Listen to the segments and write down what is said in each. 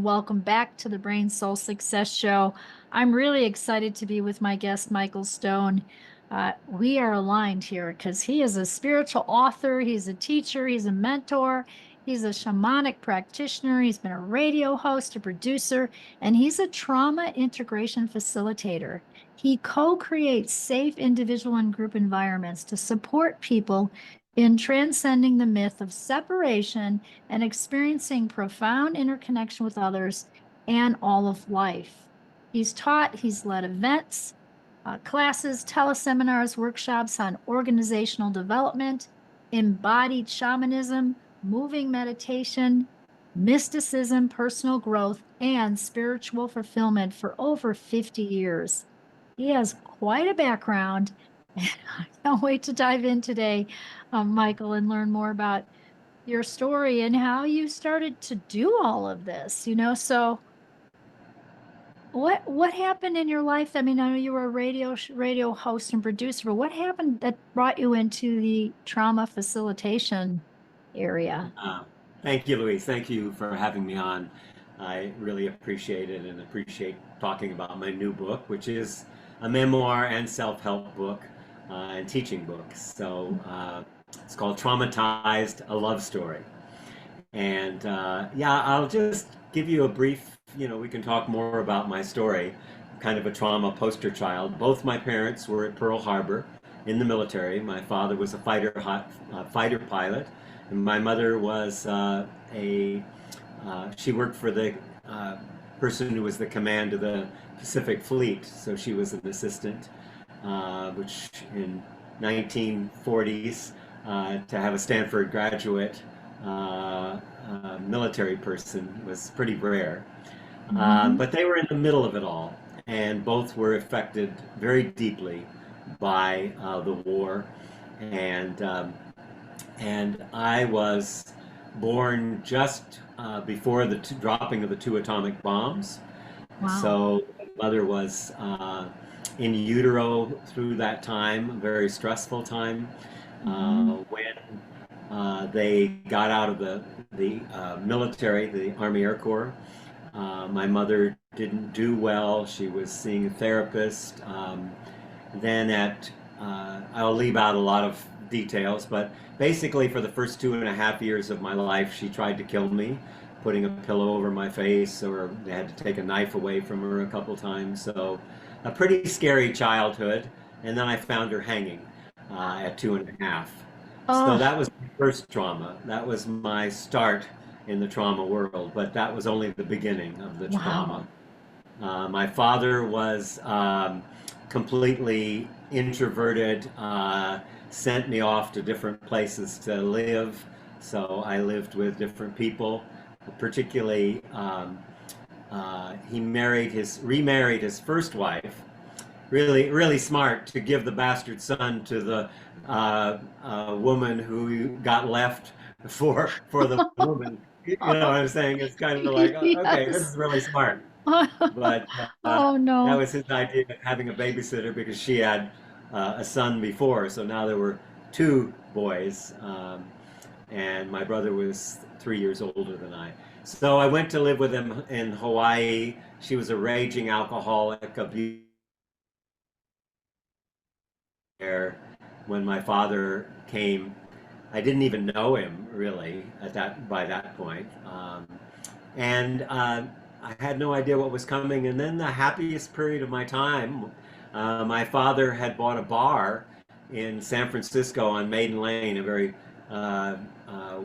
and welcome back to the Brain Soul Success Show. I'm really excited to be with my guest, Michael Stone. We are aligned here because he is a spiritual author, he's a teacher, he's a mentor, he's a shamanic practitioner, he's been a radio host, a producer, and he's a trauma integration facilitator. He co-creates safe individual and group environments to support people in transcending the myth of separation and experiencing profound interconnection with others and all of life. He's taught, he's led events, classes, teleseminars, workshops on organizational development, embodied shamanism, moving meditation, mysticism, personal growth, and spiritual fulfillment for over 50 years. He has quite a background. I can't wait to dive in today, Michael, and learn more about your story and how you started to do all of this. So what happened in your life? I mean, I know you were a radio host and producer, but what happened that brought you into the trauma facilitation area? Thank you, Louise. Thank you for having me on. I really appreciate it and appreciate talking about my new book, which is a memoir and self-help book and teaching book. So it's called Traumatized, a Love Story. And yeah, I'll just give you a brief, we can talk more about my story. I'm kind of a trauma poster child. Both my parents were at Pearl Harbor in the military. My father was a fighter pilot, and my mother was she worked for the person who was the command of the Pacific Fleet. So she was an assistant, which in 1940s, to have a Stanford graduate military person was pretty rare. But they were in the middle of it all, and both were affected very deeply by the war. And I was born just before the dropping of the two atomic bombs. Wow. So my mother was in utero through that time, a very stressful time. When they got out of the military, the Army Air Corps, my mother didn't do well. She was seeing a therapist. Then I'll leave out a lot of details, but basically for the first 2.5 years of my life, she tried to kill me, putting a pillow over my face, or they had to take a knife away from her a couple times. So a pretty scary childhood. And then I found her hanging at 2.5. So Oh, that was my first trauma. That was my start in the trauma world, but that was only the beginning of the wow. trauma. My father was completely introverted, sent me off to different places to live. So I lived with different people, particularly he remarried his first wife. Really, really smart to give the bastard son to the woman who got left for the woman. You know what I'm saying? It's kind of like, okay, this Yes. is really smart. But Oh that no. was his idea of having a babysitter because she had a son before. So now there were two boys, and my brother was 3 years older than I. So I went to live with him in Hawaii. She was a raging alcoholic, abuse. There, when my father came, I didn't even know him really by that point, and I had no idea what was coming. And then the happiest period of my time, my father had bought a bar in San Francisco on Maiden Lane, a very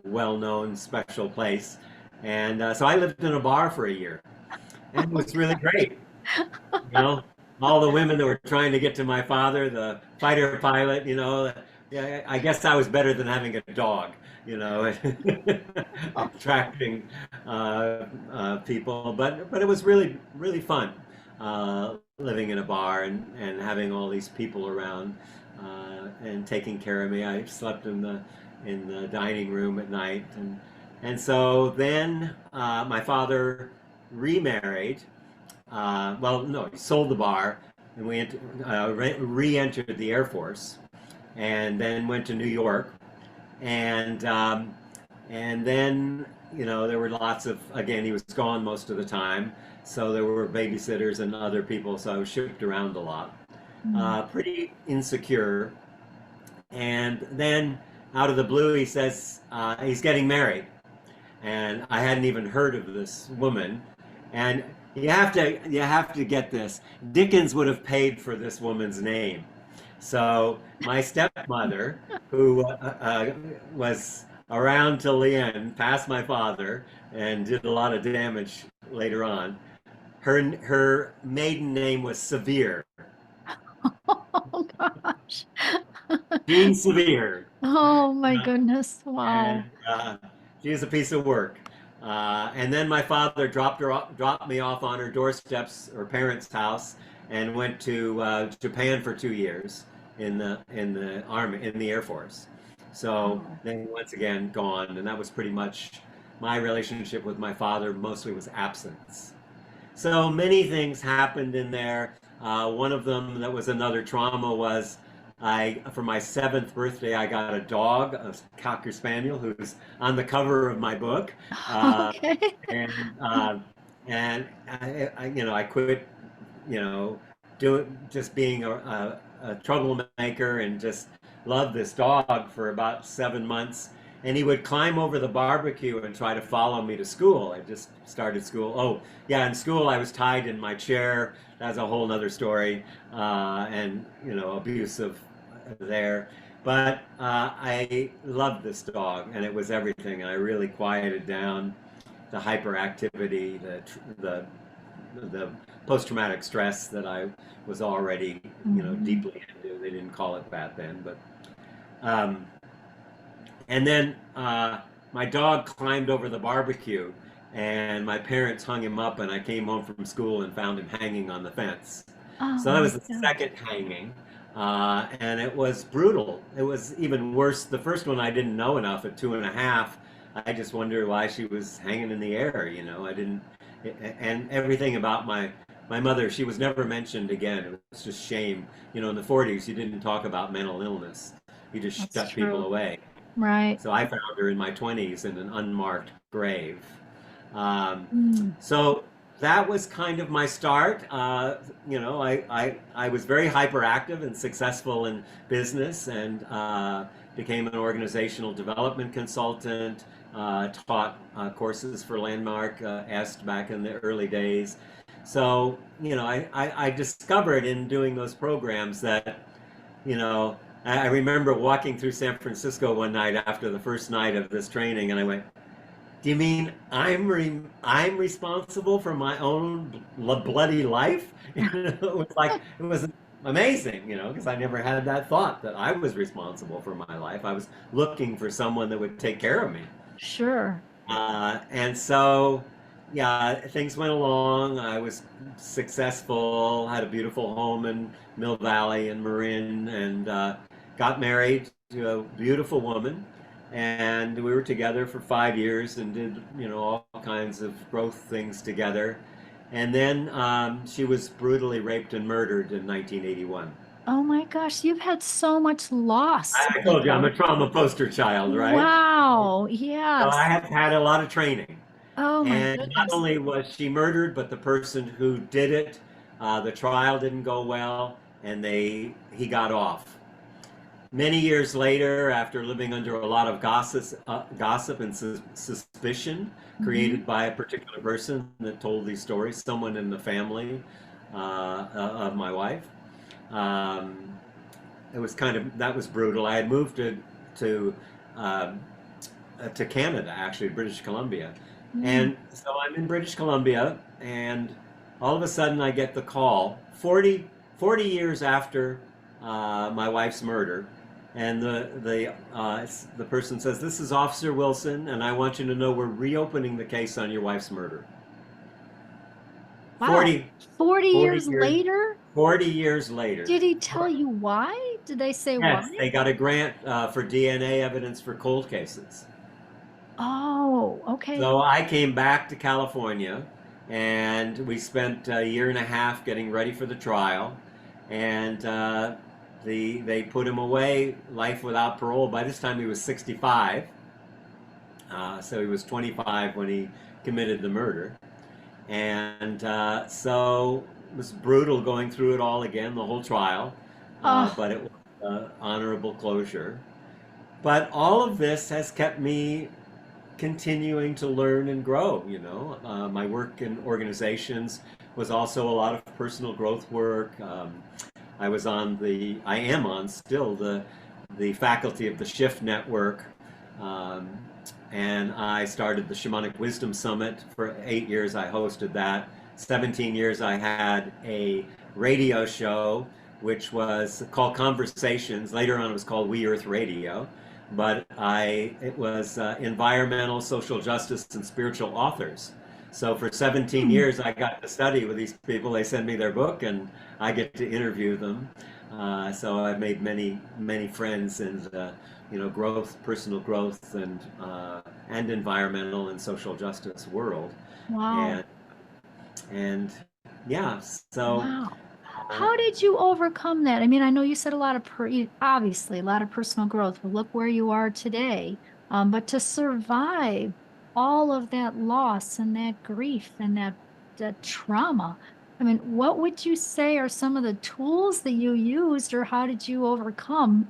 well-known special place, and so I lived in a bar for a year, and it was really great. You know, all the women that were trying to get to my father, the fighter pilot, yeah, I guess I was better than having a dog, attracting people. But it was really, really fun living in a bar and having all these people around and taking care of me. I slept in the dining room at night, and so then my father remarried. Well, no, he sold the bar, and we re-entered the Air Force, and then went to New York, and then there were lots of, again, he was gone most of the time, so there were babysitters and other people, so I was shipped around a lot. Mm. Pretty insecure. And then out of the blue, he says he's getting married. And I hadn't even heard of this woman. And you have to get this. Dickens would have paid for this woman's name. So my stepmother, who was around till the end, past my father, and did a lot of damage later on. Her maiden name was Severe, Oh gosh. Jean Severe, Oh my goodness. Wow. and she is a piece of work. And then my father dropped me off on her doorsteps, her parents' house, and went to Japan for 2 years in the army, in the Air Force. So Oh. then once again gone, and that was pretty much my relationship with my father. Mostly was absence. So many things happened in there. One of them that was another trauma was for my 7th birthday, I got a dog, a Cocker Spaniel, who's on the cover of my book. Uh, Okay. and I quit, just being a troublemaker, and just loved this dog for about 7 months. And he would climb over the barbecue and try to follow me to school. I just started school. Oh, yeah, in school I was tied in my chair. That's a whole nother story, and abusive there. But I loved this dog, and it was everything. And I really quieted down the hyperactivity, the post-traumatic stress that I was already, Mhm. deeply into. They didn't call it that then, but. Um, and then my dog climbed over the barbecue, and my parents hung him up, and I came home from school and found him hanging on the fence. So Oh that my was the gosh. second hanging, and it was brutal. It was even worse. The first one I didn't know enough at 2.5. I just wondered why she was hanging in the air. I didn't, and everything about my mother. She was never mentioned again. It was just shame. In the 40s, you didn't talk about mental illness. You just That's shut people true. away. Right. So I found her in my 20s in an unmarked grave. Um, Mm. so that was kind of my start. I was very hyperactive and successful in business, and became an organizational development consultant, taught courses for Landmark, EST back in the early days. So, I discovered in doing those programs that you know, I remember walking through San Francisco one night after the first night of this training, and I went, "Do you mean I'm responsible for my own bloody life?" It was like it was amazing, because I never had that thought that I was responsible for my life. I was looking for someone that would take care of me. Sure. And so, yeah, things went along. I was successful, had a beautiful home in Mill Valley and Marin, and got married to a beautiful woman. And we were together for 5 years and did, all kinds of growth things together. And then she was brutally raped and murdered in 1981. Oh my gosh, you've had so much loss, I told you I'm a Michael. trauma poster child, right? Wow. So I Yes. have had a lot of training. Oh my And not goodness. only was she murdered, but the person who did it, the trial didn't go well, and he got off. Many years later, after living under a lot of gossip and suspicion Hmm. created by a particular person that told these stories, someone in the family of my wife, um, it was that was brutal. I had moved to um, to Canada, actually, British Columbia. Mm. And so I'm in British Columbia, and all of a sudden I get the call 40 years after my wife's murder. And the person says, "This is Officer Wilson, and I want you to know we're reopening the case on your wife's murder." Wow. 40, 40 40 years years, later? 40 years later. Did he tell you why? Did they say why? Yes, they got a grant for DNA evidence for cold cases. Oh, okay. So I came back to California, and we spent a year and a half getting ready for the trial, and they put him away, life without parole. By this time he was 65, So he was 25 when he committed the murder. And so it was brutal going through it all again, the whole trial, Oh, but it was honorable closure. But all of this has kept me continuing to learn and grow. My work in organizations was also a lot of personal growth work. I am on still the faculty of the Shift Network, um, and I started the Shamanic Wisdom Summit. For 8 years. I hosted that. 17 years I had a radio show which was called Conversations. Later on, it was called We Earth Radio, but it was environmental, social justice, and spiritual authors. So for 17 hmm. years, I got to study with these people. They send me their book, and I get to interview them. So I've made many, many friends in the, growth, personal growth, and environmental and social justice world, Wow. and and yeah. So Wow. uh, How did you overcome that? I mean, I know you said a lot of, obviously, a lot of personal growth, but look where you are today. But to survive all of that loss and that grief and that trauma, I mean, what would you say are some of the tools that you used, or how did you overcome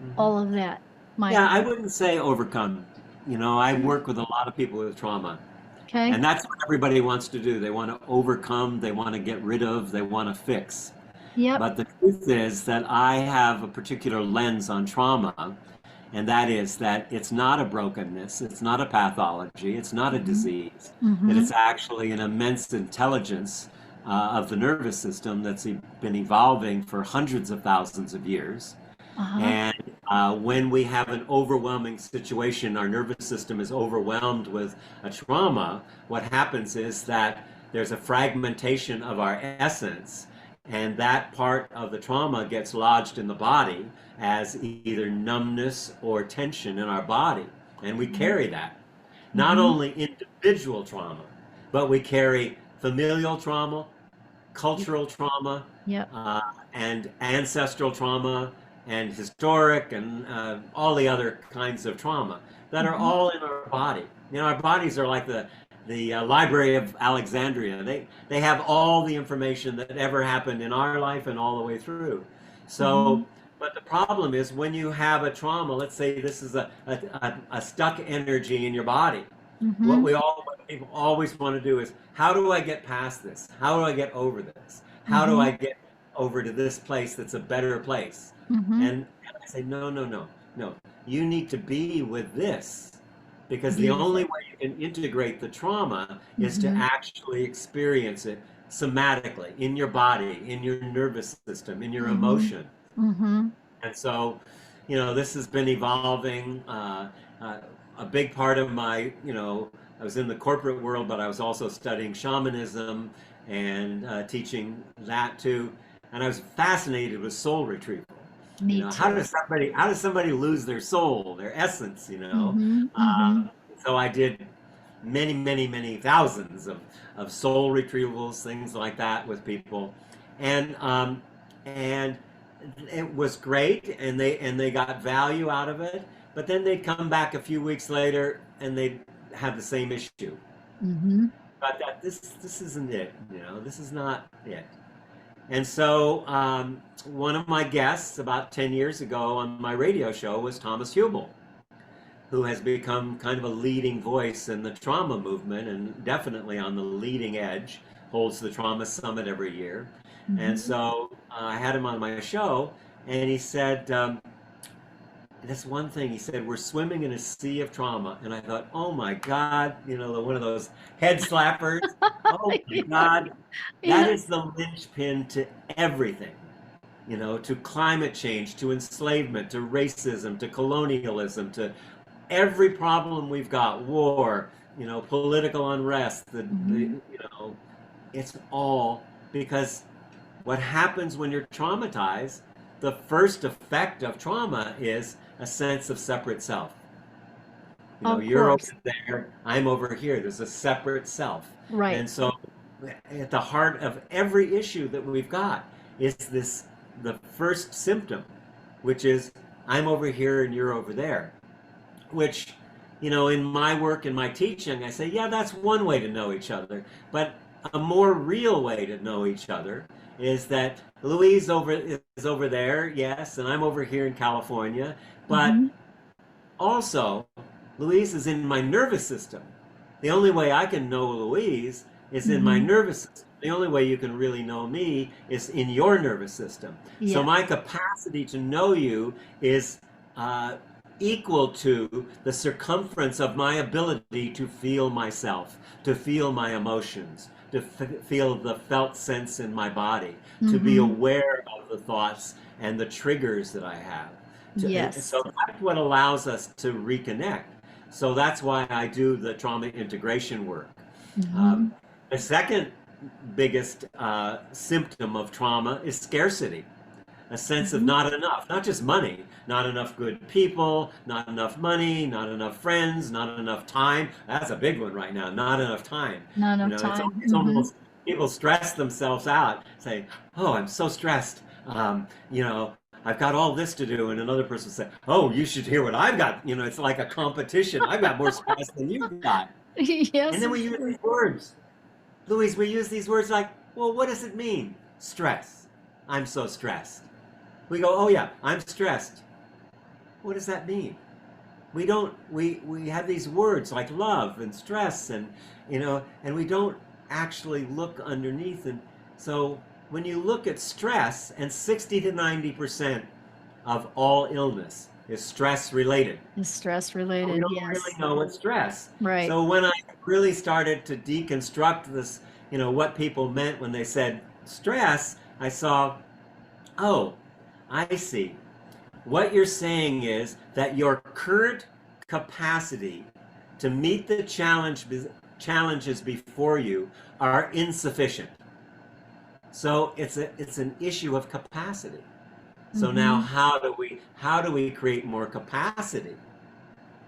mhm. all of that, Yeah, I Michael? wouldn't say overcome. I work with a lot of people with trauma. Okay. And that's what everybody wants to do. They want to overcome, they want to get rid of, they want to fix. Yep. But the truth is that I have a particular lens on trauma, and that is that it's not a brokenness, it's not a pathology, it's not a Mm-hmm. disease, that Mm-hmm. it's actually an immense intelligence of the nervous system that's been evolving for hundreds of thousands of years. Uh-huh. And when we have an overwhelming situation, our nervous system is overwhelmed with a trauma, what happens is that there's a fragmentation of our essence, and that part of the trauma gets lodged in the body as either numbness or tension in our body. And we carry that. Not Mm-hmm. only individual trauma, but we carry familial trauma, cultural trauma, Yep. uh, and ancestral trauma, and historic, and all the other kinds of trauma that are Mm-hmm. all in our body. Our bodies are like the Library of Alexandria. They have all the information that ever happened in our life and all the way through. Mm-hmm. So, but the problem is when you have a trauma. Let's say this is a stuck energy in your body. Mm-hmm. What people always want to do is, how do I get past this? How do I get over this? How do Mm-hmm. I get over to this place that's a better place? Mm-hmm. And I say, no, no, no, no. You need to be with this, because the Be with only it. way you can integrate the trauma is to Mm-hmm. actually experience it somatically in your body, in your nervous system, in your Mm-hmm. emotion. Mm-hmm. And so, this has been evolving. Uh, a big part of I was in the corporate world, but I was also studying shamanism and teaching that too. And I was fascinated with soul retrieval. Me too. How does somebody lose their soul, their essence? Mm-hmm. Mm-hmm. So I did many, many, many thousands of soul retrievals, things like that with people, and it was great, and they got value out of it. But then they'd come back a few weeks later, and they'd have the same issue. Mm-hmm. But this isn't it. This is not it. And so one of my guests about 10 years ago on my radio show was Thomas Hubel, who has become kind of a leading voice in the trauma movement, and definitely on the leading edge, holds the Trauma Summit every year. And Mm-hmm. so I had him on my show, and he said, this one thing, he said, we're swimming in a sea of trauma. And I thought, oh my God, one of those head slappers. Oh my Yeah. God, that Yeah. is the linchpin to everything, to climate change, to enslavement, to racism, to colonialism, to every problem we've got, war, political unrest, Mm-hmm. it's all because what happens when you're traumatized, the first effect of trauma is a sense of separate self. Of You're over course. there, I'm over here. There's a separate self. Right. And so at the heart of every issue that we've got is the first symptom, which is I'm over here and you're over there, which, in my work and my teaching, I say, yeah, that's one way to know each other. But a more real way to know each other is that Louise is over there, yes, and I'm over here in California. But Hmm. also, Louise is in my nervous system. The only way I can know Louise is in my Hmm. nervous system. The only way you can really know me is in your nervous system. So Yeah. my capacity to know you is uh, equal to the circumference of my ability to feel myself, to feel my emotions, to feel the felt sense in my body, to be Hmm. aware of the thoughts and the triggers that I have. Yes. So that's what allows us to reconnect. So that's why I do the trauma integration work. Um, Hmm. the second biggest symptom of trauma is scarcity, a sense of Hmm. not enough, not just money, not enough good people, not enough money, not enough friends, not enough time. That's a big one right now, not enough time. Not You enough know, time. it's Hmm. almost, people stress themselves out, saying, oh, I'm so stressed. You know, I've got all this to do. And another person say, oh, you should hear what I've got. You know, it's like a competition. I've got more stress than you've got. And Yes, then it's we use true. these words. Louise, we use these words like, well, what does it mean? Stress. I'm so stressed. We go, oh yeah, I'm stressed. What does that mean? We have these words like love and stress and we don't actually look underneath. And so when you look at stress, and 60 to 90% of all illness is stress related. It's stress We related. don't really Yes. know what stress. Right. So when I really started to deconstruct this, what people meant when they said stress, I saw, oh, I see. What you're saying is that your current capacity to meet the challenges before you are insufficient. So it's an issue of capacity. So now Hmm. how do we create more capacity?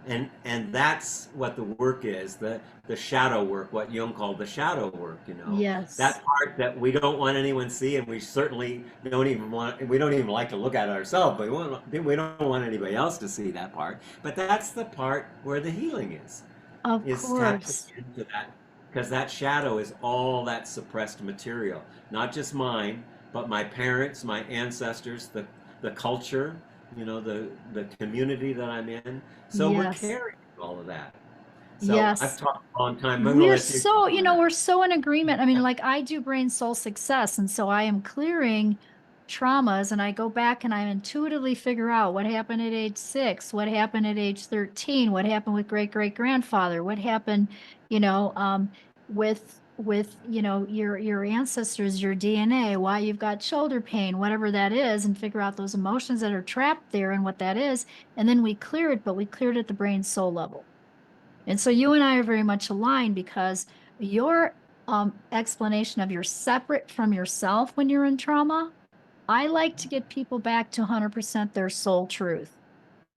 And that's what the work is, the shadow work, what Jung called the shadow work. Yes. That part that we don't want anyone to see, and we certainly don't even like to look at it ourselves, but we don't want anybody else to see that part. But that's the part where the healing Of is tapping course. into that, because that shadow is all that suppressed material, not just mine, but my parents, my ancestors, the culture, the community that I'm in. So we're Yes. carrying all of that. So I've Yes. talked a long time. I'm going to We're let you so, talk on that. we're so in agreement. I mean, like I do brain soul success. And so I am clearing traumas and I go back and I intuitively figure out what happened at age 6, what happened at age 13, what happened with great great grandfather, what happened, you know, with, your ancestors, your DNA, why you've got shoulder pain, whatever that is, and figure out those emotions that are trapped there and what that is. And then we clear it, but we cleared at the brain soul level. And so you and I are very much aligned because your explanation of you're separate from yourself when you're in trauma, I like to get people back to 100% their soul truth.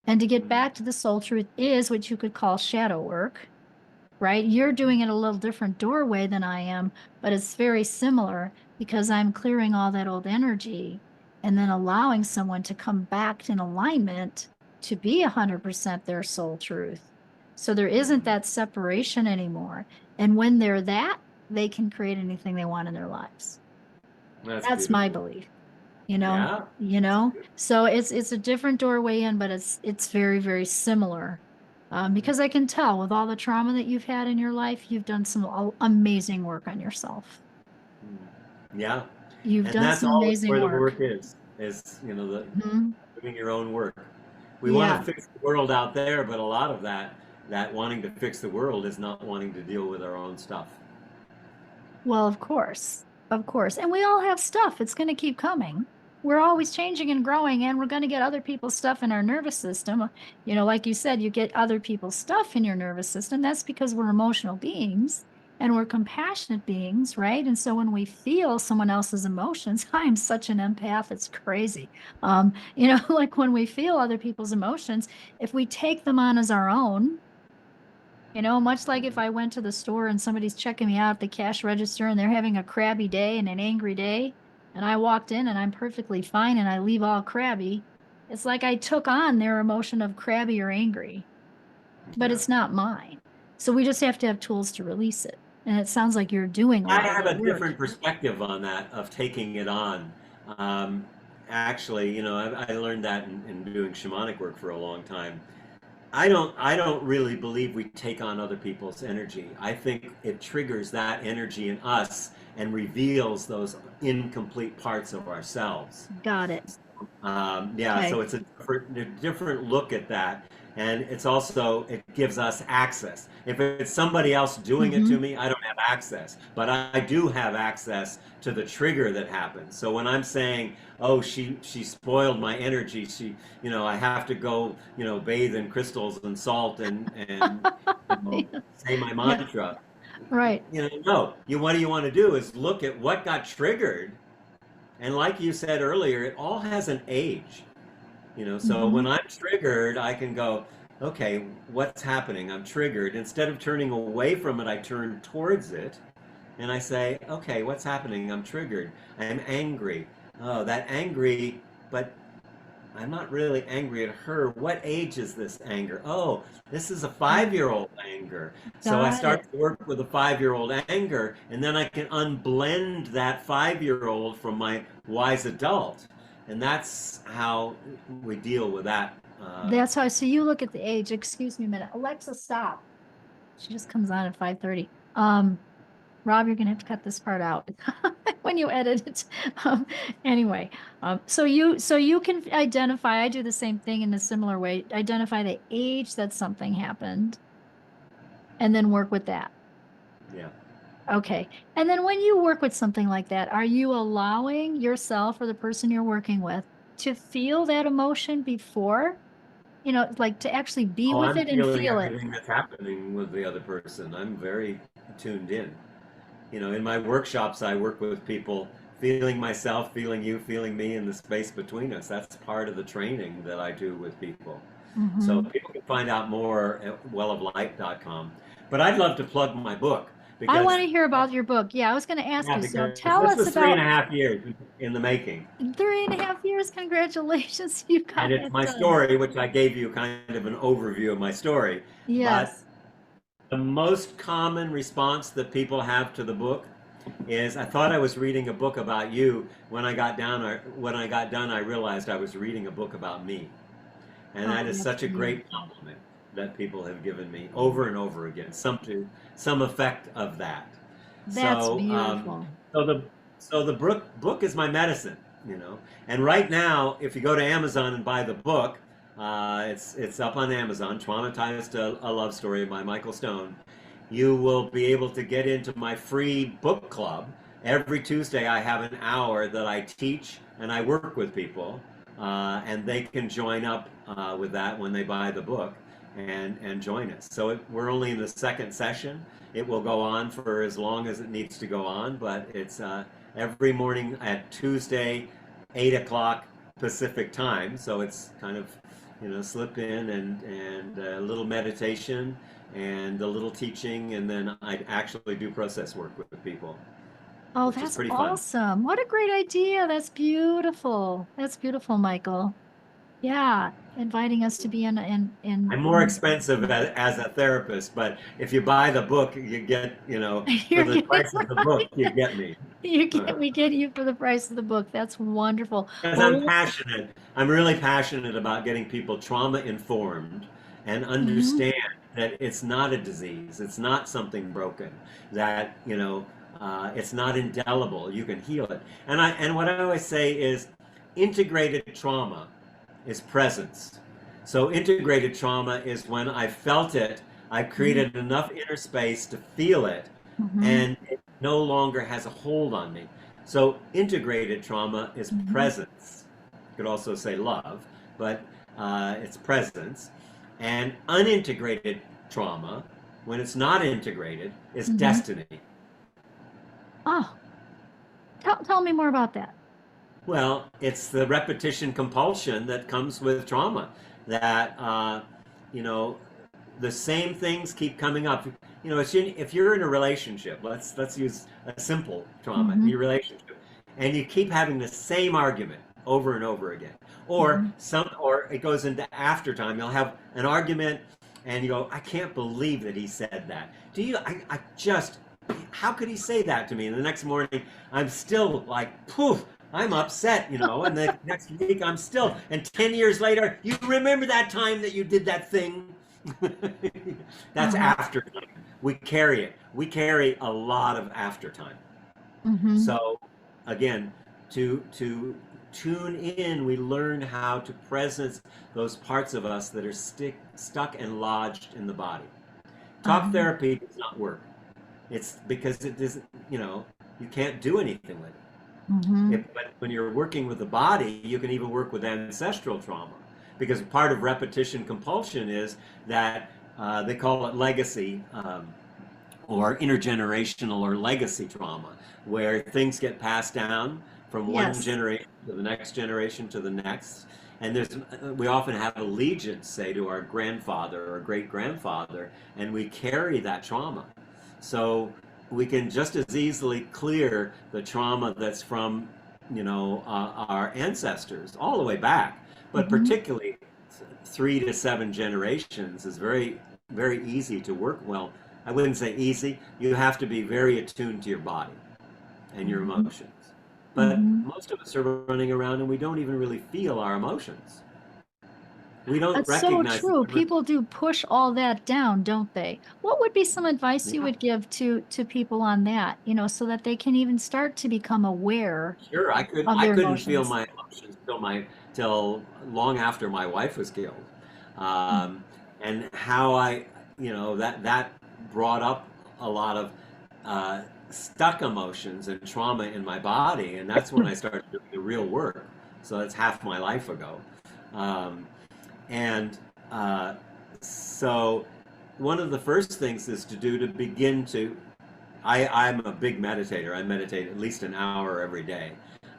And to get back to the soul truth is what you could call shadow work, right? You're doing it a little different doorway than I am, but it's very similar because I'm clearing all that old energy and then allowing someone to come back in alignment to be 100% their soul truth. So there isn't that separation anymore. And when they're that, they can create anything they want in their lives. That's That's my beautiful. belief, you know, Yeah. you That's know. good. So it's a different doorway in, but it's very, very similar. Because I can tell with all the trauma that you've had in your life, you've done some amazing work on yourself. Yeah. You've And done that's some always amazing where the work. work is Mhm. doing your own work. We want Yeah. to fix the world out there, but a lot of that wanting to fix the world is not wanting to deal with our own stuff. Well, of course. Of course. And we all have stuff. It's going to keep coming. We're always changing and growing, and we're going to get other people's stuff in our nervous system. Like you said, you get other people's stuff in your nervous system. That's because we're emotional beings and we're compassionate beings, right? And so when we feel someone else's emotions, I'm such an empath, it's crazy. Like when we feel other people's emotions, if we take them on as our own, much like if I went to the store and somebody's checking me out at the cash register and they're having a crabby day and an angry day, and I walked in and I'm perfectly fine and I leave all crabby, it's like I took on their emotion of crabby or angry. but Yeah. it's not mine. So we just have to have tools to release it. And it sounds like you're doing a I lot of have that a work. different perspective on that of taking it on. Um, Actually, I learned that in doing shamanic work for a long time. I don't really believe we take on other people's energy. I think it triggers that energy in us and reveals those incomplete parts of ourselves. Got it. Yeah, so Okay. it's a different look at that, and it gives us access. If it's somebody else doing it to Mm-hmm. me, I don't have access, but I do have access to the trigger that happens. So when I'm saying, "Oh, she spoiled my energy," I have to go, bathe in crystals and salt and say my Yeah, mantra. right. No, what do you want to do is look at what got triggered, and like you said earlier, it all has an age. So Mm-hmm. when I'm triggered, I can go, okay, what's happening? I'm triggered. Instead of turning away from it, I turn towards it and I say, okay, what's happening? I'm triggered. I'm angry. Oh, that angry, but I'm not really angry at her. What age is this anger? Oh, this is a 5-year-old anger. So I Got it. start to work with a 5-year-old anger, and then I can unblend that 5-year-old from my wise adult. And that's how we deal with that. That's how, so you look at the age. Excuse me a minute. Alexa, stop. She just comes on at 5:30. Rob, you're gonna have to cut this part out when you edit it. Anyway, so you can identify, I do the same thing in a similar way, identify the age that something happened and then work with that. Yeah. Okay. And then when you work with something like that, are you allowing yourself or the person you're working with to feel that emotion before? Like to actually be Oh, with I'm it and feeling feel it. everything that's happening with the other person. I'm very tuned in. In my workshops, I work with people feeling myself, feeling you, feeling me in the space between us. That's part of the training that I do with people. So Mhm. people can find out more at welloflight.com. But I'd love to plug my book I want because, to hear about your book. Yeah, I was going to ask yeah, you. So because tell this us was three and about a half years in the making. 3.5 years. Congratulations, you And got it's that my done. story, which I gave you kind of an overview of my story. But Yes. the most common response that people have to the book is, I thought I was reading a book about you. When I got done, I realized I was reading a book about me. And Oh, that is that's such a great beautiful. compliment that people have given me over and over again, some effect of that. That's So, beautiful. so the book is my medicine. And right now, if you go to Amazon and buy the book, it's up on Amazon. Traumatized a Love Story by Michael Stone. You will be able to get into my free book club. Every Tuesday, I have an hour that I teach and I work with people, and they can join up with that when they buy the book and join us. So we're only in the second session. It will go on for as long as it needs to go on, but it's every morning at Tuesday, 8 o'clock Pacific time. So it's kind of slip in and a little meditation and a little teaching, and then I actually do process work with people, Oh, which is that's pretty fun. awesome. What a great idea. That's beautiful. That's beautiful, Michael. Yeah, inviting us to be I'm more expensive as a therapist, but if you buy the book, you get, for you're the getting price of the book, you get me. we get you for the price of the book. That's wonderful. Because I'm Well, passionate. I'm really passionate about getting people trauma informed and mhm. understand that it's not a disease. It's not something broken. That, it's not indelible. You can heal it. And what I always say is integrated trauma is presence. So integrated trauma is when I felt it, I created enough inner space to feel it, Mhm. and it no longer has a hold on me. So integrated trauma is Mhm. presence. You could also say love, but it's presence. And unintegrated trauma, when it's not integrated, is Mhm. destiny. Oh, tell me more about that. Well, it's the repetition compulsion that comes with trauma. That you know, the same things keep coming up. If you're in a relationship, let's use a simple trauma in Mhm. your relationship, and you keep having the same argument over and over again, or Mhm. it goes into after time. You'll have an argument, and you go, I can't believe that he said that. Do you? I just, how could he say that to me? And the next morning, I'm still like, poof, I'm upset, you know. And the next week, I'm still, and 10 years later, you remember that time that you did that thing? That's Uh-huh. after time. We carry it. We carry a lot of after time. Mm-hmm. So again, to tune in, we learn how to presence those parts of us that are stuck and lodged in the body. Talk Uh-huh. therapy does not work. It's because it doesn't, you know, you can't do anything with it. Mm-hmm. But when you're working with the body, you can even work with ancestral trauma, because part of repetition compulsion is that they call it legacy, or intergenerational or legacy trauma, where things get passed down from one Yes. generation to the next generation to the next. And we often have allegiance, say, to our grandfather or great grandfather, and we carry that trauma. So we can just as easily clear the trauma that's from, our ancestors all the way back, but Mm-hmm. particularly 3 to 7 generations is very, very easy to work. Well, I wouldn't say easy. You have to be very attuned to your body and your Mm-hmm. emotions. But Mm-hmm. most of us are running around and we don't even really feel our emotions. We don't That's so recognize the true. difference. People do push all that down, don't they? What would be some advice you Yeah, would give to people on that, so that they can even start to become aware sure. of I their couldn't feel emotions? my emotions till long after my wife was killed, um, and how that brought up a lot of uh, stuck emotions and trauma in my body, and that's when I started doing the real work. So that's half my life ago, um, and uh, so one of the first things is to do to begin to I'm a big meditator. I meditate at least an hour every day.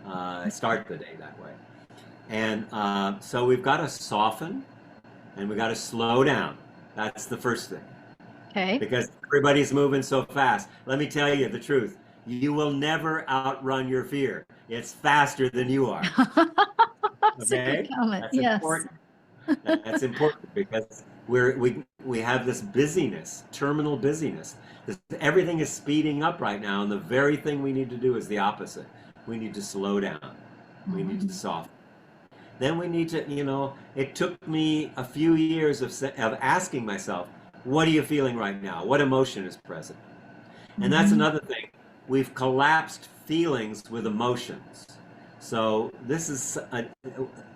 I start the day that way. And so we've got to soften and we got to slow down. That's the first thing. Okay. Because everybody's moving so fast. Let me tell you the truth. You will never outrun your fear. It's faster than you are. That's a good Okay? comment. That's Yes. important. That's important because we have this busyness, terminal busyness. Everything is speeding up right now, and the very thing we need to do is the opposite. We need to slow down. We need to Mhm. soften. Then we need to, it took me a few years of asking myself, what are you feeling right now? What emotion is present? And that's Mhm. another thing. We've collapsed feelings with emotions. So this is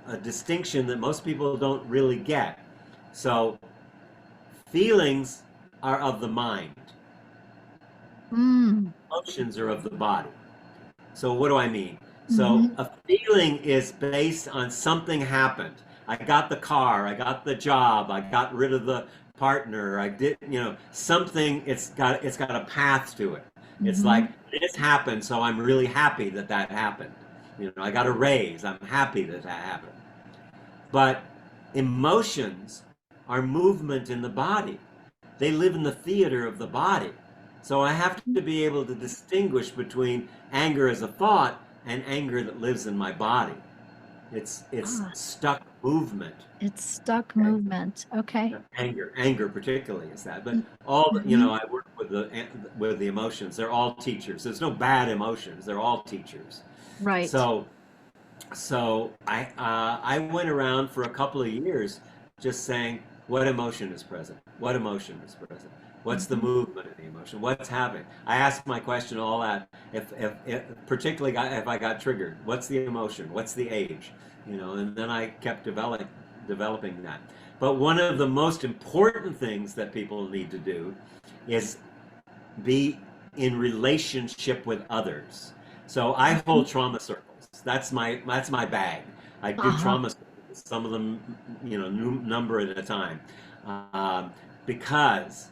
a distinction that most people don't really get. So feelings are of the mind. Mm. Emotions are of the body. So what do I mean? So Mhm. a feeling is based on something happened. I got the car, I got the job, I got rid of the partner, I did, something. It's got a path to it. It's like Mhm. this happened, so I'm really happy that that happened. I got a raise, I'm happy that that happened. But emotions are movement in the body. They live in the theater of the body. So I have to be able to distinguish between anger as a thought and anger that lives in my body. It's Ah, stuck movement. it's stuck Okay. movement. Okay. Anger particularly is that. But all Mm-hmm. I work with the emotions. They're all teachers. There's no bad emotions. They're all teachers. Right. So I went around for a couple of years just saying what emotion is present, what emotion is present, what's the Mhm. movement of the emotion, what's happening. I asked my question all that. If particularly if I got triggered, what's the emotion, what's the age, and then I kept developing that. But one of the most important things that people need to do is be in relationship with others. So I Mhm. hold trauma circles. That's my bag. I do Uh-huh. trauma circles. Some of them, number at a time, um, because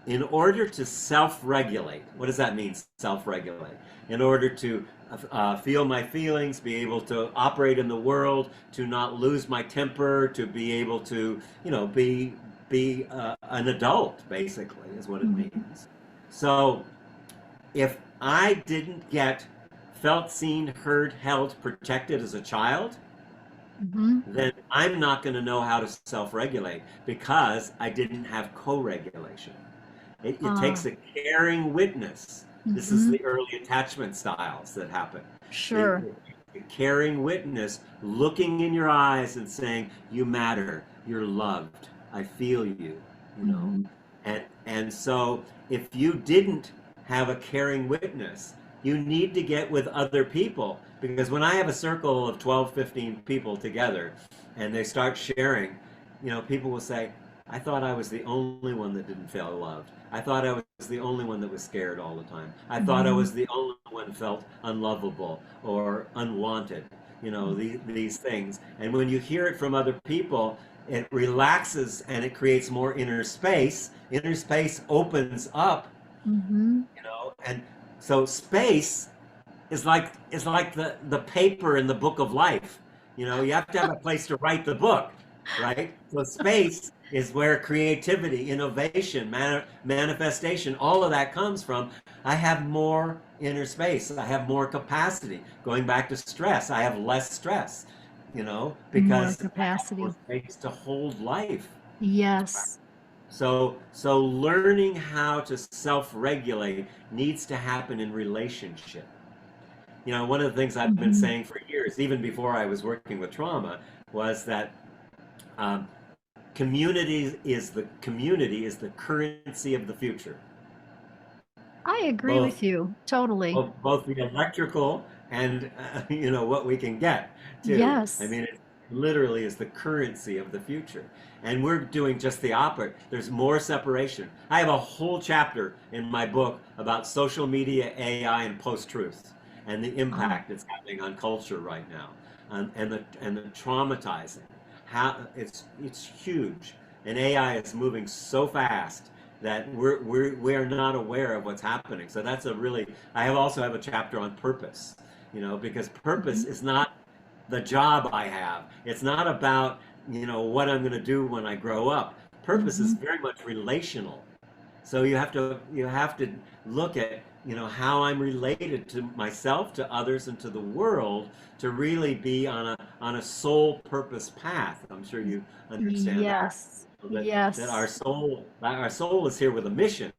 in order to self-regulate, what does that mean? Self-regulate. In order to feel my feelings, be able to operate in the world, to not lose my temper, to be able to, be an adult, basically, is what it Mhm. means. So if I didn't get felt, seen, heard, held, protected as a child, Mm-hmm. then I'm not going to know how to self-regulate because I didn't have co-regulation. It takes Ah, a caring witness. This is mm-hmm. the early attachment styles that happen. The, Sure. the caring witness looking in your eyes and saying, "You matter. You're loved. I feel you." You know, Mm-hmm. and so if you didn't have a caring witness, you need to get with other people, because when I have a circle of 12, 15 people together and they start sharing, people will say, I thought I was the only one that didn't feel loved. I thought I was the only one that was scared all the time. I thought I Mm-hmm. was the only one who felt unlovable or unwanted, these things. And when you hear it from other people, it relaxes and it creates more inner space. Inner space opens up, Mm-hmm. and so space is like the paper in the book of life. You have to have a place to write the book, right? So space is where creativity, innovation, manifestation, all of that comes from. I have more inner space. I have more capacity. Going back to stress, I have less stress, More because I have more capacity. space to hold life. Yes. So learning how to self-regulate needs to happen in relationship. One of the things I've been Mm-hmm. saying for years, even before I was working with trauma, was that um, community is the currency of the future. I agree Both with you totally. both the electrical and what we can get too. I Yes. mean, it literally is the currency of the future, and we're doing just the opposite. There's more separation. I have a whole chapter in my book about social media, AI, and post-truth, and the Oh. impact it's having on culture right now, and the traumatizing. How it's huge, and AI is moving so fast that we're not aware of what's happening. So that's a really. I also have a chapter on purpose, because purpose Mhm. is not the job I have. It's not about what I'm going to do when I grow up. Purpose is Mhm. very much relational. So you have to look at how I'm related to myself, to others, and to the world, to really be on a soul purpose path. I'm sure you understand that. Yes. That our Yes. soul is here with a mission,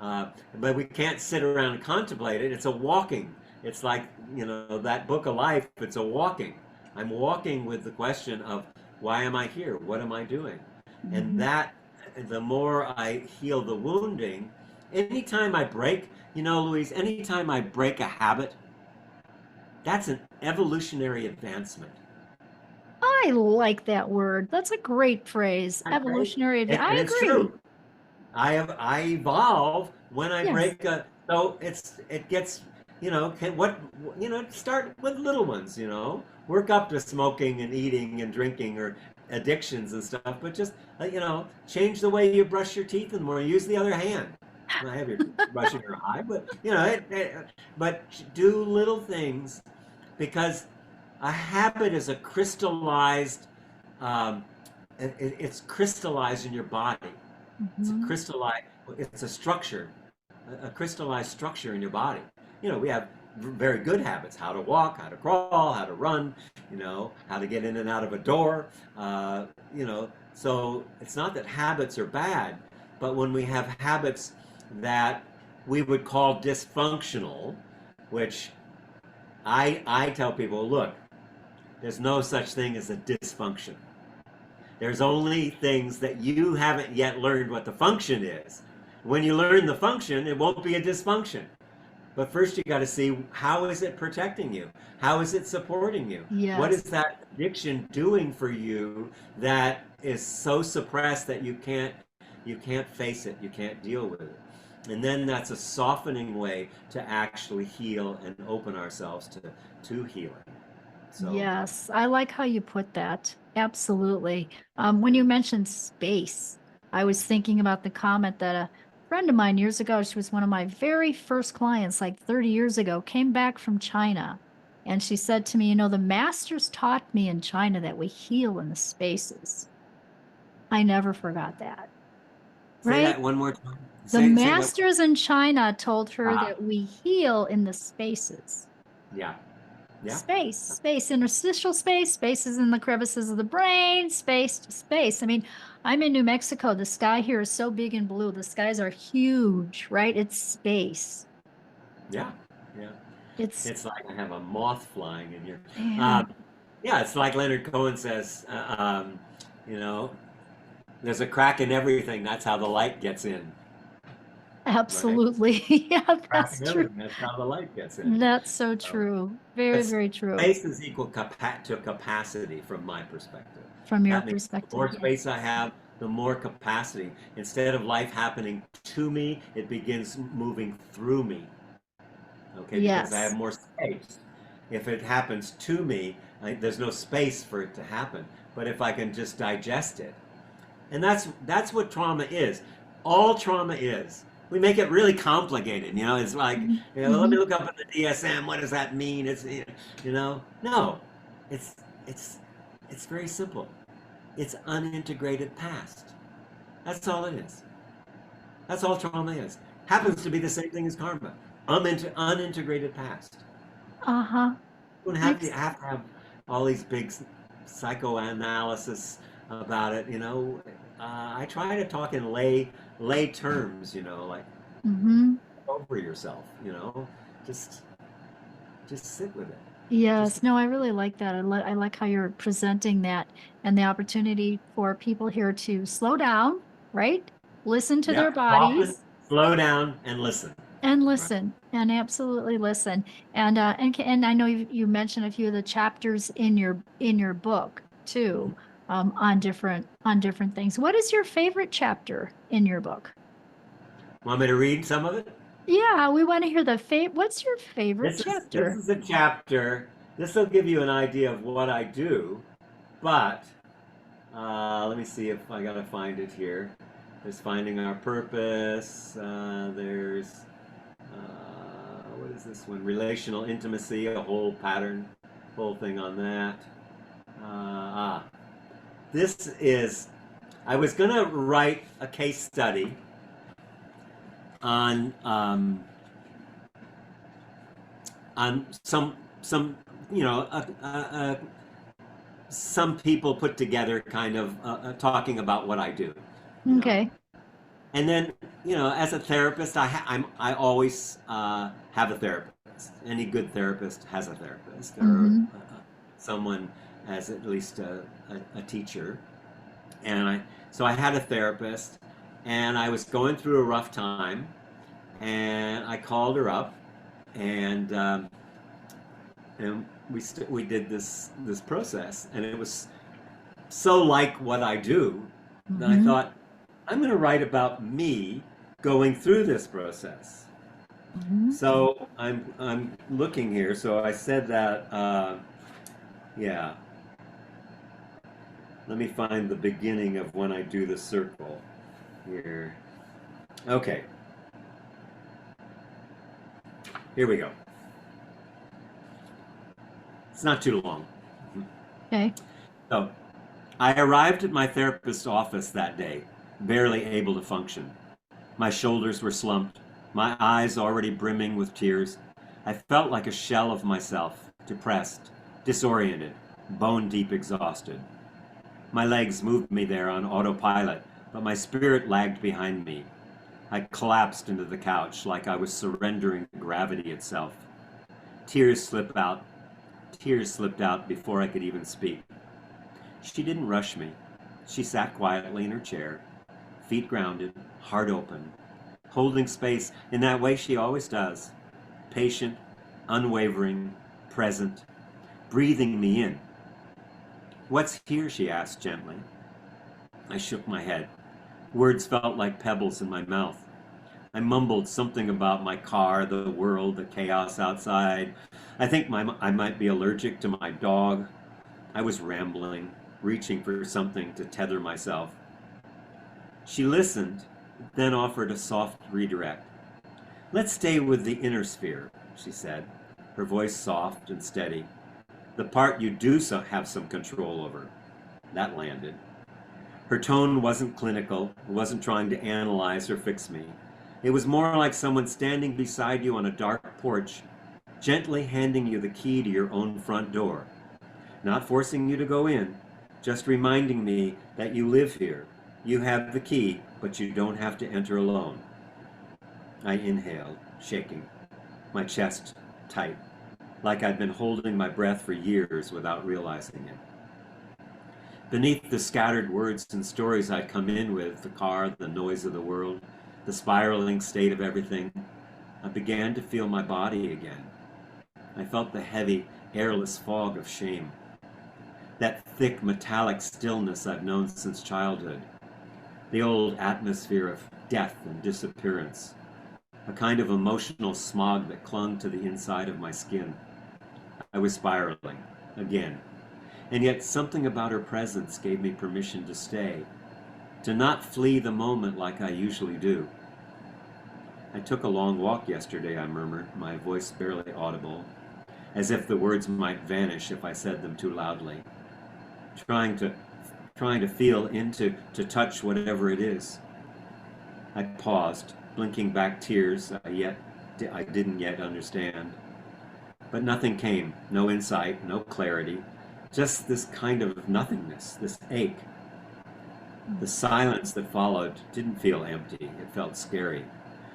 but we can't sit around and contemplate it. It's a walking. It's like that book of life. It's a walking. I'm walking with the question of why am I here? What am I doing? And Mhm. that the more I heal the wounding, anytime I break, Louise, anytime I break a habit, that's an evolutionary advancement. I like that word. That's a great phrase. Isn't that great? Evolutionary. And I it's agree. true. I evolve when I Yes. break a. So it gets start with little ones, work up to smoking and eating and drinking or addictions and stuff, but just change the way you brush your teeth and more use the other hand. I have your brushing your eye, but but do little things, because a habit is a crystallized. Um, it's crystallized in your body. It's a Mhm. crystallized. It's a structure, a crystallized structure in your body. We have very good habits: how to walk, how to crawl, how to run. How to get in and out of a door. So it's not that habits are bad, but when we have habits that we would call dysfunctional, which I tell people, look, there's no such thing as a dysfunction. There's only things that you haven't yet learned what the function is. When you learn the function, it won't be a dysfunction. But first you got to see, how is it protecting you? How is it supporting you? What is Yes. that addiction doing for you that is so suppressed that you can't face it, you can't deal with it. And then that's a softening way to actually heal and open ourselves to healing. So, Yes. I like how you put that. Absolutely. When you mentioned space, I was thinking about the comment that a friend of mine years ago, she was one of my very first clients, like 30 years ago, came back from China. And she said to me, the masters taught me in China that we heal in the spaces. I never forgot that. say Right? that one more time. The Say what? masters in China told her Ah, that we heal in the spaces. yeah. Yeah. Space, interstitial space, spaces in the crevices of the brain, space to space. I mean, I'm in New Mexico. The sky here is so big and blue. The skies are huge, right? It's space. Yeah. Yeah. It's, It's like I have a moth flying in here. man, Um, yeah, it's like Leonard Cohen says, you know, there's a crack in everything. That's how the light gets in, right? absolutely. Yeah, Crack that's in true. everything. That's how the light gets in. That's so So, true. Very, that's, very true space is equal to capacity from my perspective. from your That means the perspective. more Yeah. space I have, the more capacity. Instead of life happening to me, it begins moving through me. Okay, because I have Yes. more space. If it happens to me, there's no space for it to happen. But if I can just digest it, and that's what trauma is. All trauma is. We make it really complicated. You know, it's like, let Hmm. me look up at the DSM. What does that mean? No, it's it's it's very simple. It's unintegrated past. That's all it is. That's all trauma is. Happens to be the same thing as karma. Unintegrated past. Uh-huh. You don't Makes have to have all these big psychoanalysis about it. I try to talk in lay terms. Like hmm over yourself. Just just sit with it. Just Yes, no, I really like that. I like how you're presenting that and the opportunity for people here to slow down, right? Listen to their yeah, soften, bodies slow down, and listen. and Right. listen and absolutely listen. And I know you mentioned a few of the chapters in your book too, on different things. What is your favorite chapter in your book? Want me to read some of it? Yeah, we want to hear what's your favorite This chapter? is a chapter. This will give you an idea of what I do, but let me see if I gotta find it here. There's finding our purpose. There's what is this one? Relational intimacy, a whole pattern, whole thing on that. This is. I was gonna write a case study on some some people put together kind of talking about what I do, you know. Okay. And then, as a therapist, I always have a therapist. Any good therapist has a therapist, or Mm-hmm. someone has at least a teacher. And so I had a therapist, and I was going through a rough time, and I called her up, and we did this process, and it was so like what I do that I Mm-hmm. thought I'm going to write about me going through this process. Mm-hmm. So I'm looking here. So I said that yeah. Let me find the beginning of when I do the circle here. Okay, here we go. It's not too long. Okay. So I arrived at my therapist's office that day, barely able to function. My shoulders were slumped, my eyes already brimming with tears. I felt like a shell of myself, depressed, disoriented, bone deep exhausted. My legs moved me there on autopilot, but my spirit lagged behind me. I collapsed into the couch like I was surrendering to gravity itself. Tears slipped out. Tears slipped out before I could even speak. She didn't rush me. She sat quietly in her chair, feet grounded, heart open, holding space in that way she always does. Patient, unwavering, present, breathing me in. "What's here?" she asked gently. I shook my head. Words felt like pebbles in my mouth. I mumbled something about my car, the world, the chaos outside. I think I might be allergic to my dog. I was rambling, reaching for something to tether myself. She listened, then offered a soft redirect. "Let's stay with the inner sphere," she said, her voice soft and steady. "The part you do have some control over." That landed. Her tone wasn't clinical, it wasn't trying to analyze or fix me. It was more like someone standing beside you on a dark porch, gently handing you the key to your own front door, not forcing you to go in, just reminding me that you live here. You have the key, but you don't have to enter alone. I inhaled, shaking, my chest tight, like I'd been holding my breath for years without realizing it. Beneath the scattered words and stories I'd come in with, the car, the noise of the world, the spiraling state of everything, I began to feel my body again. I felt the heavy, airless fog of shame. That thick, metallic stillness I've known since childhood. The old atmosphere of death and disappearance. A kind of emotional smog that clung to the inside of my skin. I was spiraling, again. And yet something about her presence gave me permission to stay, to not flee the moment like I usually do. I took a long walk yesterday, I murmured, my voice barely audible, as if the words might vanish if I said them too loudly. Trying to feel into, to touch whatever it is. I paused, blinking back tears I didn't yet understand. But nothing came, no insight, no clarity, just this kind of nothingness, this ache. The silence that followed didn't feel empty, it felt scary.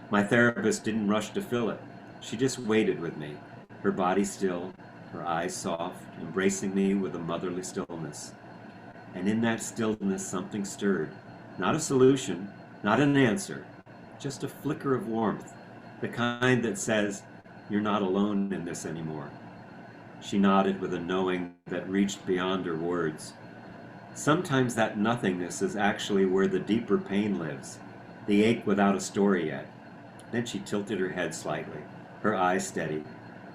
My therapist didn't rush to fill it. She just waited with me, her body still, her eyes soft, embracing me with a motherly stillness. And in that stillness something stirred. Not a solution, not an answer, just a flicker of warmth, the kind that says, "You're not alone in this anymore." She nodded with a knowing that reached beyond her words. Sometimes that nothingness is actually where the deeper pain lives, the ache without a story yet. Then she tilted her head slightly, her eyes steady.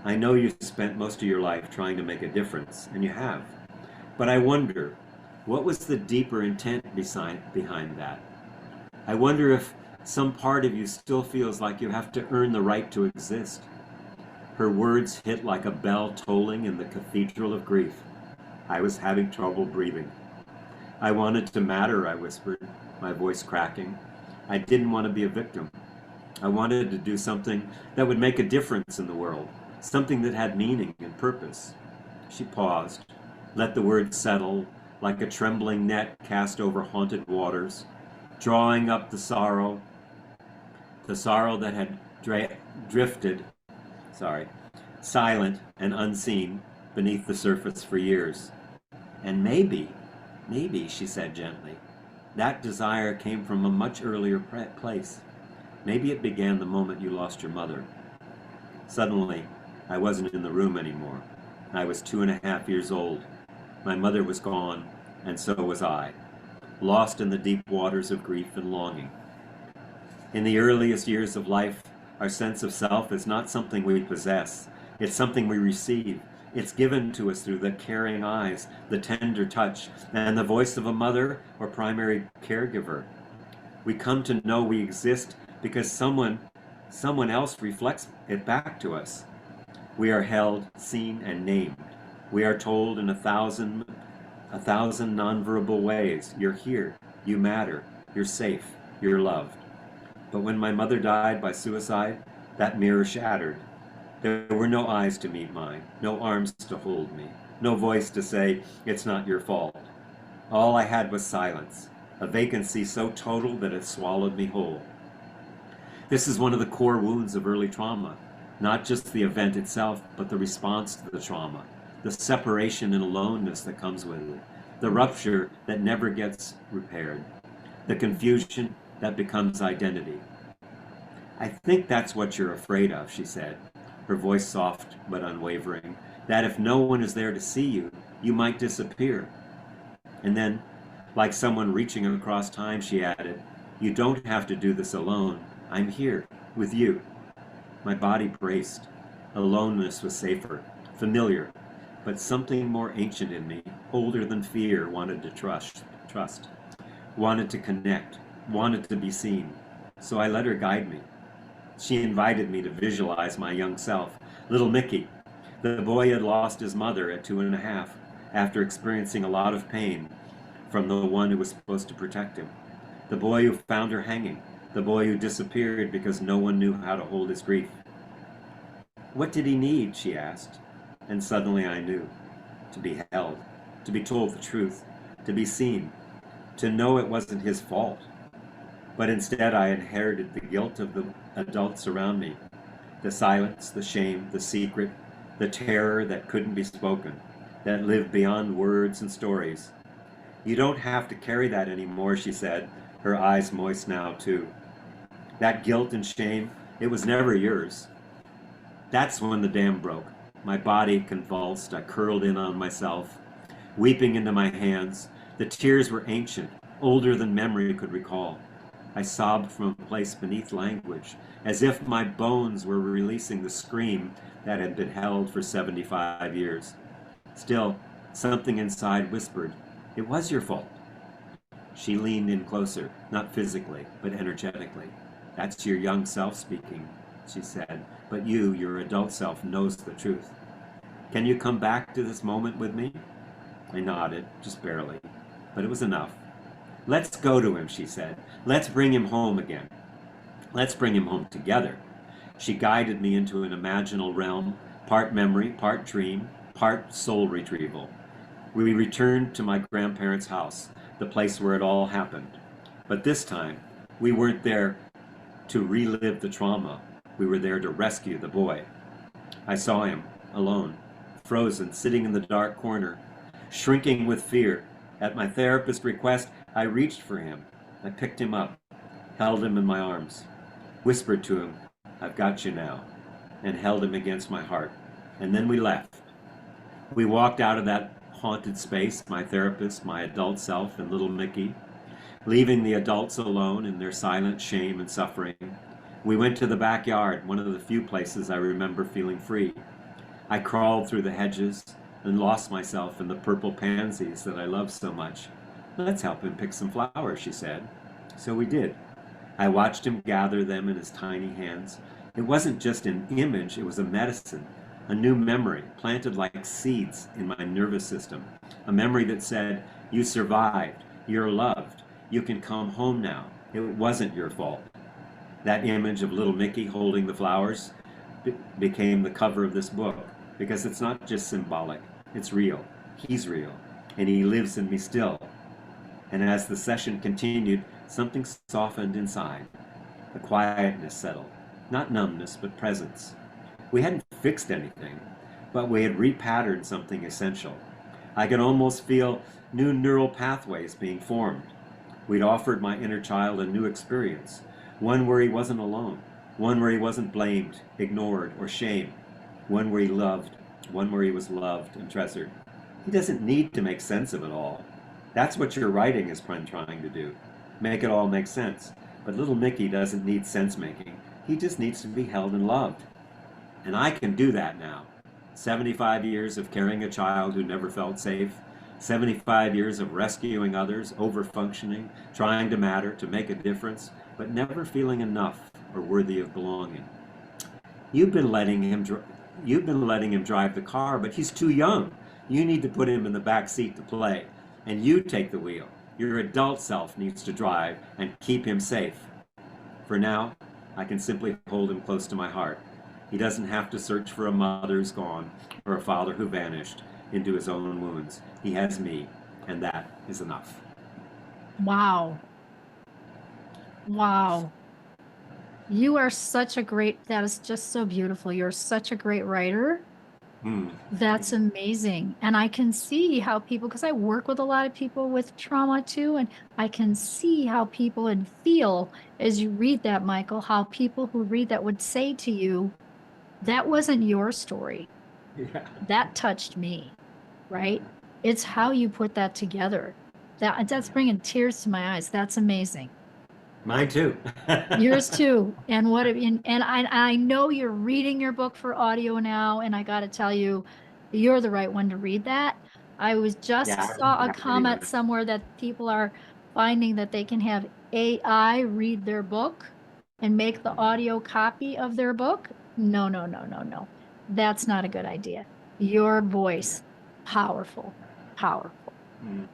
I know you spent most of your life trying to make a difference, and you have. But I wonder, what was the deeper intent behind that? I wonder if some part of you still feels like you have to earn the right to exist. Her words hit like a bell tolling in the cathedral of grief. I was having trouble breathing. I wanted to matter, I whispered, my voice cracking. I didn't want to be a victim. I wanted to do something that would make a difference in the world, something that had meaning and purpose. She paused, let the words settle like a trembling net cast over haunted waters, drawing up the sorrow that had drifted, silent and unseen beneath the surface for years. And maybe, she said gently, that desire came from a much earlier place. Maybe it began the moment you lost your mother. Suddenly, I wasn't in the room anymore. I was 2.5 years old. My mother was gone, and so was I, lost in the deep waters of grief and longing. In the earliest years of life, our sense of self is not something we possess. It's something we receive. It's given to us through the caring eyes, the tender touch, and the voice of a mother or primary caregiver. We come to know we exist because someone else reflects it back to us. We are held, seen, and named. We are told in a thousand nonverbal ways, you're here, you matter, you're safe, you're loved. But when my mother died by suicide, that mirror shattered. There were no eyes to meet mine, no arms to hold me, no voice to say, it's not your fault. All I had was silence, a vacancy so total that it swallowed me whole. This is one of the core wounds of early trauma, not just the event itself, but the response to the trauma, the separation and aloneness that comes with it, the rupture that never gets repaired, the confusion that becomes identity. I think that's what you're afraid of, she said, her voice soft but unwavering, that if no one is there to see you, you might disappear. And then, like someone reaching across time, she added, you don't have to do this alone. I'm here, with you. My body braced. Aloneness was safer, familiar, but something more ancient in me, older than fear, wanted to trust, wanted to connect, wanted to be seen. So I let her guide me. She invited me to visualize my young self, little Mickey, the boy who had lost his mother at 2.5, after experiencing a lot of pain from the one who was supposed to protect him. The boy who found her hanging, the boy who disappeared because no one knew how to hold his grief. What did he need? She asked. And suddenly I knew. To be held, to be told the truth, to be seen, to know it wasn't his fault. But instead I inherited the guilt of the adults around me, the silence, the shame, the secret, the terror that couldn't be spoken, that lived beyond words and stories. You don't have to carry that anymore, she said, her eyes moist now too. That guilt and shame, it was never yours. That's when the dam broke. My body convulsed. I curled in on myself, weeping into my hands. The tears were ancient, older than memory could recall. I sobbed from a place beneath language, as if my bones were releasing the scream that had been held for 75 years. Still, something inside whispered, "It was your fault." She leaned in closer, not physically, but energetically. "That's your young self speaking," she said, "but you, your adult self, knows the truth. Can you come back to this moment with me?" I nodded, just barely, but it was enough. "Let's go to him," she said. "Let's bring him home again. Let's bring him home together." She guided me into an imaginal realm, part memory, part dream, part soul retrieval. We returned to my grandparents' house, the place where it all happened. But this time, we weren't there to relive the trauma. We were there to rescue the boy. I saw him, alone, frozen, sitting in the dark corner, shrinking with fear. At my therapist's request, I reached for him. I picked him up, held him in my arms, whispered to him, "I've got you now," and held him against my heart. And then we left. We walked out of that haunted space, my therapist, my adult self, and little Mickey, leaving the adults alone in their silent shame and suffering. We went to the backyard, one of the few places I remember feeling free. I crawled through the hedges and lost myself in the purple pansies that I love so much. "Let's help him pick some flowers," she said. So we did. I watched him gather them in his tiny hands. It wasn't just an image, it was a medicine, a new memory planted like seeds in my nervous system. A memory that said, "You survived, you're loved, you can come home now. It wasn't your fault." That image of little Mickey holding the flowers became the cover of this book, because it's not just symbolic, it's real. He's real, and he lives in me still. And as the session continued, something softened inside. A quietness settled. Not numbness, but presence. We hadn't fixed anything, but we had repatterned something essential. I could almost feel new neural pathways being formed. We'd offered my inner child a new experience, one where he wasn't alone, one where he wasn't blamed, ignored, or shamed, one where he loved, one where he was loved and treasured. He doesn't need to make sense of it all. That's what your writing is trying to do. Make it all make sense. But little Mickey doesn't need sense making. He just needs to be held and loved. And I can do that now. 75 years of carrying a child who never felt safe. 75 years of rescuing others, over-functioning, trying to matter, to make a difference, but never feeling enough or worthy of belonging. You've been letting him drive the car, but he's too young. You need to put him in the back seat to play, and you take the wheel. Your adult self needs to drive and keep him safe. For now, I can simply hold him close to my heart. He doesn't have to search for a mother who's gone or a father who vanished into his own wounds. He has me, and that is enough. Wow. Wow. You are such a great, that is just so beautiful. You're such a great writer. That's amazing. And I can see how people, because I work with a lot of people with trauma too, and I can see how people and feel as you read that, Michael, how people who read that would say to you, that wasn't your story. Yeah. That touched me, right? It's how you put that together. That's bringing tears to my eyes. That's amazing. Mine too. Yours too. And I know you're reading your book for audio now, and I got to tell you, you're the right one to read that. I was Yeah, just saw a I'm reading comment that. somewhere that people are finding that they can have AI read their book and make the audio copy of their book. No, no, no, no, no. That's not a good idea. Your Yeah. voice, powerful, powerful. Yeah,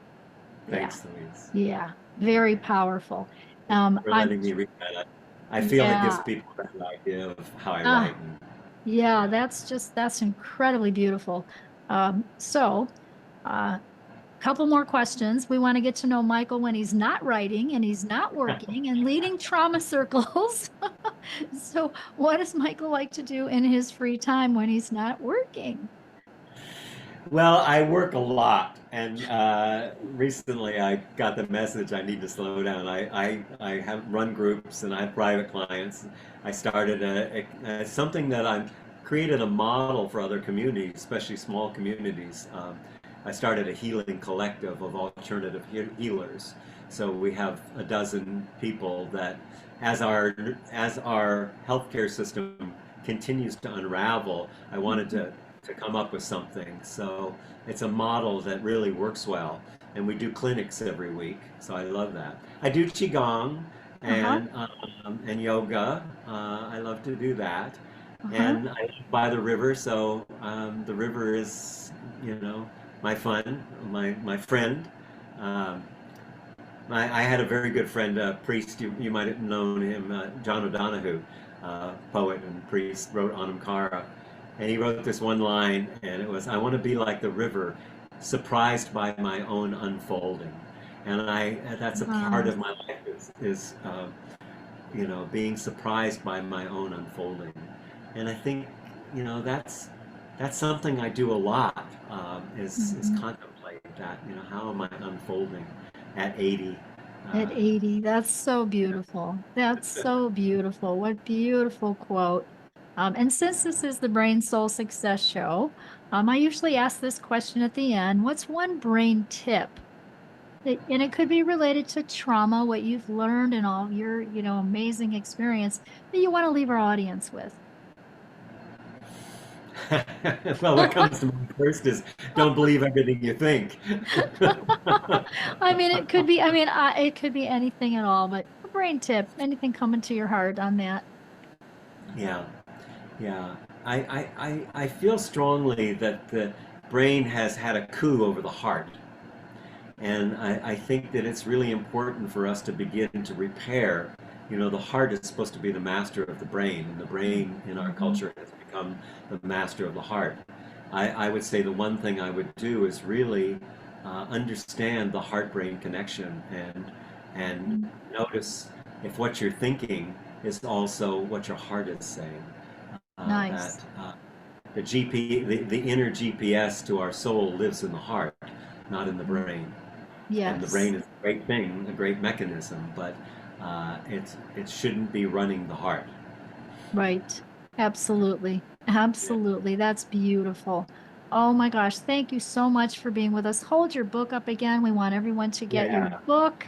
Thanks, Louise. yeah, very powerful. For I'm letting me read that. I feel it gives yeah. people a better idea of how I Ah, write. And Yeah, that's incredibly beautiful. So, uh, couple more questions. We want to get to know Michael when he's not writing and he's not working and leading trauma circles. So, what does Michael like to do in his free time when he's not working? Well, I work a lot, and recently I got the message I need to slow down. I have run groups and I have private clients. I started something that I'm created a model for other communities, especially small communities. I started a healing collective of alternative healers. So we have a dozen people that, as our healthcare system continues to unravel, I wanted to come up with something. So it's a model that really works well. And we do clinics every week. So I love that. I do Qigong Uh-huh. and yoga. I love to do that. Uh-huh. And I live by the river. So the river is, my fun, my friend. Um, I had a very good friend, a priest, you might have known him, John O'Donohue, poet and priest, wrote Anamkara. And he wrote this one line, and it was, I want to be like the river, surprised by my own unfolding. And that's a part Wow. of my life being surprised by my own unfolding. And I think, that's something I do a lot, is Mhm. contemplate that, how am I unfolding at 80? At Uh, 80, that's so beautiful. That's so beautiful. What beautiful quote. And since this is the Brain Soul Success Show, I usually ask this question at the end. What's one brain tip? And it could be related to trauma, what you've learned and all your, amazing experience that you want to leave our audience with. well, what comes to mind first is don't believe everything you think. I mean, it could be anything at all, but a brain tip, anything coming to your heart on that. Yeah, yeah. I feel strongly that the brain has had a coup over the heart. And I think that it's really important for us to begin to repair. The heart is supposed to be the master of the brain, and the brain in our Mhm. culture has become the master of the heart. I would say the one thing I would do is really understand the heart-brain connection and Mhm. notice if what you're thinking is also what your heart is saying. Nice. That the inner GPS to our soul lives in the heart, not in the Mhm. brain. And the Yes. brain is a great thing, a great mechanism, but it shouldn't be running the heart. Right. Absolutely. Yeah. Absolutely. That's beautiful. Oh my gosh. Thank you so much for being with us. Hold your book up again. We want everyone to get your Yeah. book.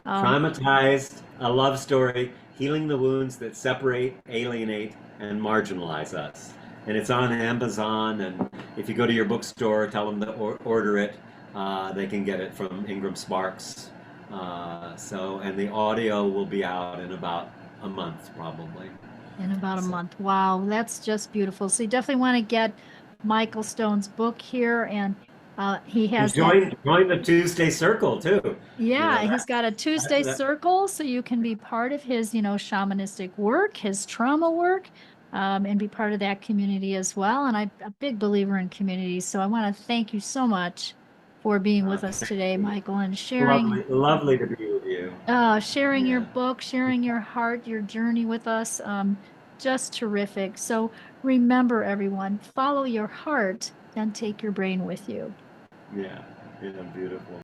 Um, Traumatized, a love story, healing the wounds that separate, alienate, and marginalize us. And it's on Amazon. And if you go to your bookstore, tell them to order it. They can get it from Ingram Sparks. And the audio will be out in about a month, probably. in about a So, month. Wow, that's just beautiful. So you definitely want to get Michael Stone's book here, and he and has that. join the Tuesday Circle too. You Yeah, know he's got a Tuesday that circle, so you can be part of his, shamanistic work, his trauma work, and be part of that community as well. And I'm a big believer in community, so I want to thank you so much for being with us thank today, you. Michael, and sharing Lovely to be with you. sharing your Yeah. book, sharing your heart, your journey with us. Just terrific. So remember, everyone, follow your heart and take your brain with you. Yeah. Yeah. Beautiful.